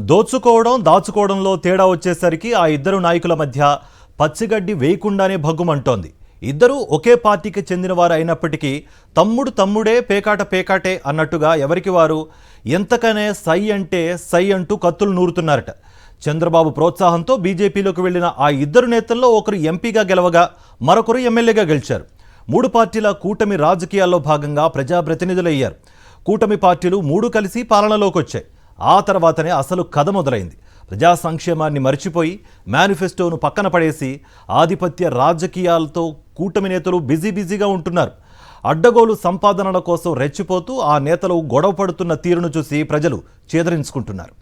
దోచుకోవడం దాచుకోవడంలో తేడా వచ్చేసరికి ఆ ఇద్దరు నాయకుల మధ్య పచ్చిగడ్డి వేయకుండానే భగ్గుమంటోంది. ఇద్దరూ ఒకే పార్టీకి చెందినవారు అయినప్పటికీ తమ్ముడు తమ్ముడే పేకాట పేకాటే అన్నట్టుగా ఎవరికి వారు ఎంతకనే సై అంటే సై అంటూ కత్తులు నూరుతున్నారట. చంద్రబాబు ప్రోత్సాహంతో బీజేపీలోకి వెళ్లిన ఆ ఇద్దరు నేతల్లో ఒకరు ఎంపీగా గెలవగా మరొకరు ఎమ్మెల్యేగా గెలిచారు. మూడు పార్టీల కూటమి రాజకీయాల్లో భాగంగా ప్రజాప్రతినిధులయ్యారు. కూటమి పార్టీలు మూడు కలిసి పాలనలోకి వచ్చాయి. ఆ తర్వాతనే అసలు కథ మొదలైంది. ప్రజా సంక్షేమాన్ని మర్చిపోయి మేనిఫెస్టోను పక్కన పడేసి ఆధిపత్య రాజకీయాలతో కూటమి నేతలు బిజీగా ఉంటున్నారు. అడ్డగోలు సంపాదనల కోసం రెచ్చిపోతూ ఆ నేతలు గొడవ పడుతున్న తీరును చూసి ప్రజలు చేదరించుకుంటున్నారు.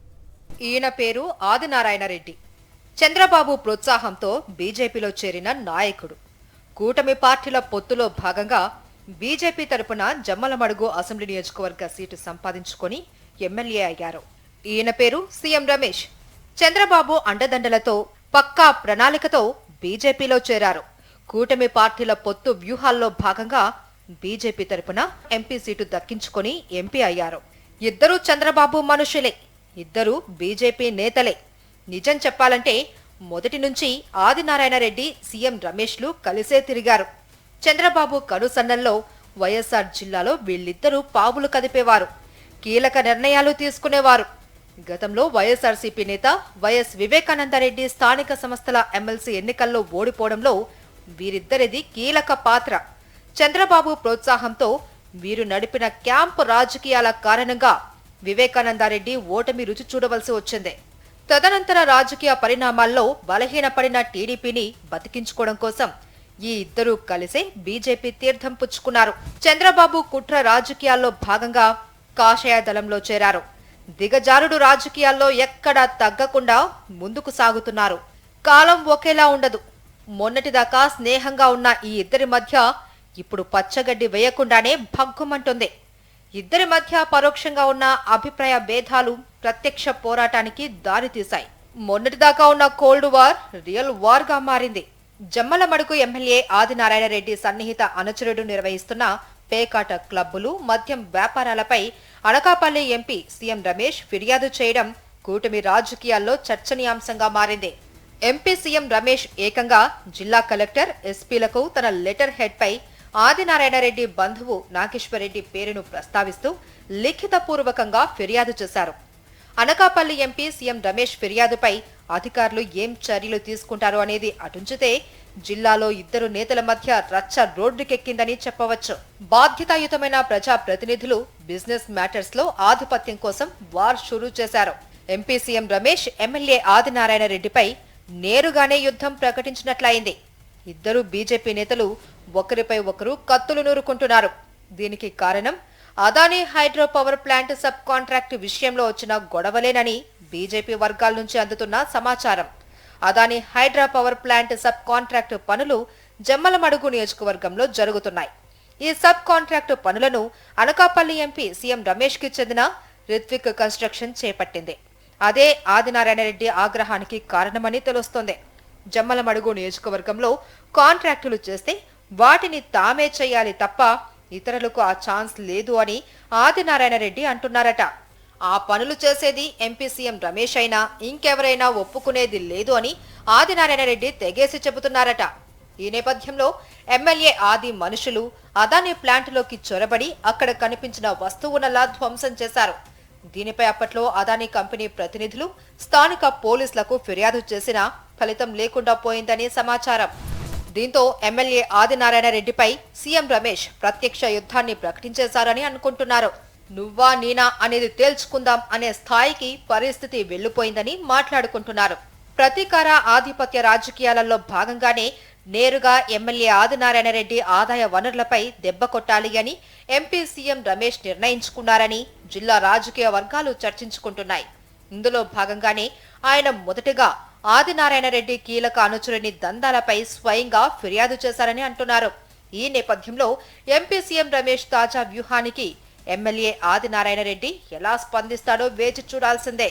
ఈయన పేరు ఆదినారాయణ రెడ్డి. చంద్రబాబు ప్రోత్సాహంతో బీజేపీలో చేరిన నాయకుడు. కూటమి పార్టీల పొత్తులో భాగంగా బీజేపీ తరపున జమ్మలమడుగు అసెంబ్లీ నియోజకవర్గ సీటు సంపాదించుకొని ఎమ్మెల్యే అయ్యారు. ఈయన పేరు సీఎం రమేష్. చంద్రబాబు అండదండలతో పక్కా ప్రణాళికతో బీజేపీలో చేరారు. కూటమి పార్టీల పొత్తు వ్యూహాల్లో భాగంగా బీజేపీ తరపున ఎంపీ సీటు దక్కించుకొని ఎంపీ అయ్యారు. ఇద్దరూ చంద్రబాబు మనుషులే, ఇద్దరూ బీజేపీ నేతలే. నిజం చెప్పాలంటే మొదటి నుంచి ఆదినారాయణ రెడ్డి, సీఎం రమేష్లు కలిసే తిరిగారు. చంద్రబాబు కనుసన్నల్లో వైఎస్ఆర్ జిల్లాలో వీళ్ళిద్దరూ పావులు కదిపేవారు, కీలక నిర్ణయాలు తీసుకునేవారు. గతంలో వైఎస్ఆర్సీపీ నేత వైఎస్ వివేకానందరెడ్డి స్థానిక సంస్థల ఎమ్మెల్సీ ఎన్నికల్లో ఓడిపోవడంలో వీరిద్దరిది కీలక పాత్ర. చంద్రబాబు ప్రోత్సాహంతో వీరు నడిపిన క్యాంపు రాజకీయాల కారణంగా వివేకానందరెడ్డి ఓటమి రుచి చూడవలసి వచ్చింది. తదనంతర రాజకీయ పరిణామాల్లో బలహీనపడిన టీడీపీని బతికించుకోవడం కోసం ఈ ఇద్దరూ కలిసే బీజేపీ తీర్థం పుచ్చుకున్నారు. చంద్రబాబు కుట్ర రాజకీయాల్లో భాగంగా కాషాయ దళంలో చేరారు. దిగజారుడు రాజకీయాల్లో ఎక్కడా తగ్గకుండా ముందుకు సాగుతున్నారు. కాలం ఒకేలా ఉండదు. మొన్నటిదాకా స్నేహంగా ఉన్న ఈ ఇద్దరి మధ్య ఇప్పుడు పచ్చగడ్డి వేయకుండానే భగ్గుమంటుంది. ఇద్దరి మధ్య పరోక్షంగా ఉన్న అభిప్రాయ భేదాలు ప్రత్యక్ష పోరాటానికి దారితీశాయి. మొన్నటిదాకా ఉన్న కోల్డ్ వార్ రియల్ వార్ గా మారింది. జమ్మలమడుగు ఎమ్మెల్యే ఆదినారాయణ రెడ్డి సన్నిహిత అనుచరుడు నిర్వహిస్తున్న పేకాట క్లబ్బులు, మద్యం వ్యాపారాలపై అనకాపల్లి ఎంపీ సీఎం రమేష్ ఫిర్యాదు చేయడం కూటమి రాజకీయాల్లో చర్చనీయాంశంగా మారింది. ఎంపీ సీఎం రమేష్ ఏకంగా జిల్లా కలెక్టర్, ఎస్పీలకు తన లెటర్ హెడ్ పై ఆదినారాయణ రెడ్డి బంధువు నాగేశ్వరరెడ్డి పేరును ప్రస్తావిస్తూ లిఖితపూర్వకంగా ఫిర్యాదు చేశారు. అనకాపల్లి ఎంపీ సీఎం రమేష్ ఫిర్యాదుపై అధికారులు ఏం చర్యలు తీసుకుంటారు అనేది అటుంచితే జిల్లాలో ఇద్దరు నేతల మధ్య రచ్చ రోడ్డుకెక్కిందని చెప్పవచ్చు. బాధ్యతాయుతమైన ప్రజా ప్రతినిధులు బిజినెస్ మ్యాటర్స్ లో ఆధిపత్యం కోసం వార్ షురూ చేశారు. MP CM Ramesh MLA Adinarayana రెడ్డిపై నేరుగానే యుద్ధం ప్రకటించినట్లయింది. ఇద్దరు బీజేపీ నేతలు ఒకరిపై ఒకరు కత్తులు నూరుకుంటున్నారు. దీనికి కారణం Adani hydro power plant sub contract విషయంలో వచ్చిన గొడవలేనని బీజేపీ వర్గాల నుంచి అందుతున్న సమాచారం. Adani hydro power plant sub contract పనులు జమ్మలమడుగు నియోజకవర్గంలో జరుగుతున్నాయి. ఈ సబ్ కాంట్రాక్ట్ పనులను అనకాపల్లి ఎంపీ సీఎం రమేష్ కి చెందిన రిత్విక్ కన్స్ట్రక్షన్ చేపట్టింది. అదే ఆదినారాయణ రెడ్డి ఆగ్రహానికి కారణమని తెలుస్తోంది. జమ్మలమడుగు నియోజకవర్గంలో కాంట్రాక్టులు చేస్తే వాటిని తామే చేయాలి తప్ప ఇతరులకు ఆ ఛాన్స్ లేదు అని ఆదినారాయణ రెడ్డి అంటున్నారట. ఆ పనులు చేసేది ఎంపీ సీఎం రమేష్ అయినా ఇంకెవరైనా ఒప్పుకునేది లేదు అని ఆదినారాయణ రెడ్డి తెగేసి చెబుతున్నారట. ఈ నేపథ్యంలో ఎమ్మెల్యే ఆది మనుషులు అదానీ ప్లాంట్లోకి చొరబడి అక్కడ కనిపించిన వస్తువునలా ధ్వంసం చేశారు. దీనిపై అప్పట్లో అదానీ కంపెనీ ప్రతినిధులు స్థానిక పోలీసులకు ఫిర్యాదు చేసినా ఫలితం లేకుండా పోయిందని సమాచారం. దీంతో ఎమ్మెల్యే ఆదినారాయణ రెడ్డిపై సీఎం రమేష్ ప్రత్యక్ష యుద్ధాన్ని ప్రకటించేశారని అనుకుంటున్నారు. నువ్వా నేనా అనేది తేల్చుకుందాం అనే స్థాయికి పరిస్థితి వెళ్లిపోయిందని మాట్లాడుకుంటున్నారు. ప్రతీకార ఆధిపత్య రాజకీయాలలో భాగంగానే నేరుగా ఎమ్మెల్యే ఆదినారాయణ రెడ్డి ఆదాయ వనరులపై దెబ్బ కొట్టాలి అని ఎంపీ సీఎం రమేష్ నిర్ణయించుకున్నారని జిల్లా రాజకీయ వర్గాలు చర్చించుకుంటున్నాయి. ఇందులో భాగంగానే ఆయన మొదటగా ఆదినారాయణ రెడ్డి కీలక అనుచరుని దందాలపై స్వయంగా ఫిర్యాదు చేశారని అంటున్నారు. ఈ నేపథ్యంలో ఎంపీ సీఎం రమేష్ తాజా వ్యూహానికి ఎమ్మెల్యే ఆదినారాయణ రెడ్డి ఎలా స్పందిస్తాడో వేచి చూడాల్సిందే.